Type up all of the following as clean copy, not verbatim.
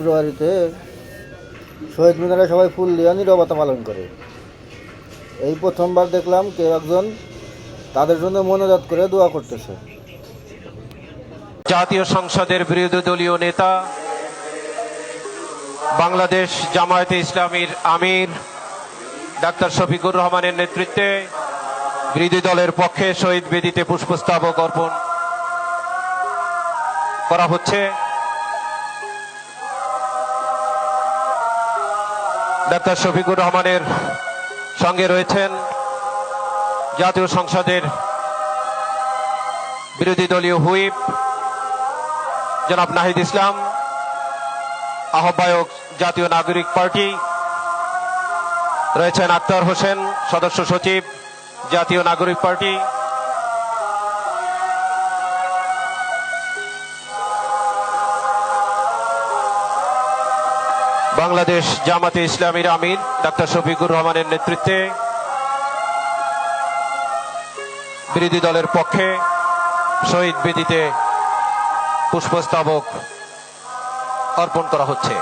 ফেব্রুয়ারিতে শহীদ মিনারে সবাই ফুল দিয়ে নীরবতা পালন করে। এই প্রথমবার দেখলাম কেউ একজন তাদের জন্য মোনাজাত করে দোয়া করতেছে। জাতীয় সংসদের বিরোধী দলীয় নেতা বাংলাদেশ জামায়াতে ইসলামীর আমির ডাক্তার শফিকুর রহমানের নেতৃত্বে বিরোধী দলের পক্ষে শহীদ বেদিতে পুষ্পস্তবক অর্পণ করা হচ্ছে। ডাক্তার শফিকুর রহমানের সঙ্গে রয়েছেন জাতীয় সংসদের বিরোধী দলীয় হুইপ জনাব নাহিদ ইসলাম, আহ্বায়ক জাতীয় নাগরিক পার্টি, রয়েছেন আক্তার হোসেন, সদস্য সচিব জাতীয় নাগরিক পার্টি, বাংলাদেশ জামাতে ইসলামীর আমির ডাক্তার শফিকুর রহমানের নেতৃত্বে বিরোধী দলের পক্ষে শহীদ বেদিতে পুষ্পস্তবক অর্পণ করা হচ্ছে।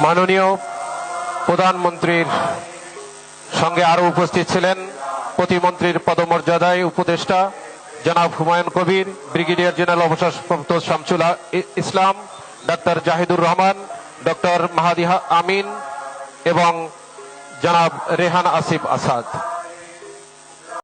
মাননীয় প্রধানমন্ত্রীর সঙ্গে আরো উপস্থিত ছিলেন প্রতিমন্ত্রীর পদমর্যাদায় উপদেষ্টা জনাব হুমায়ুন কবির, ব্রিগেডিয়ার জেনারেল অবসরপ্রাপ্ত শামসুল ইসলাম, ডাক্তার জাহিদুর রহমান, ডক্টর মাহাদি আমিন এবং জনাব রেহান আসিফ আসাদ।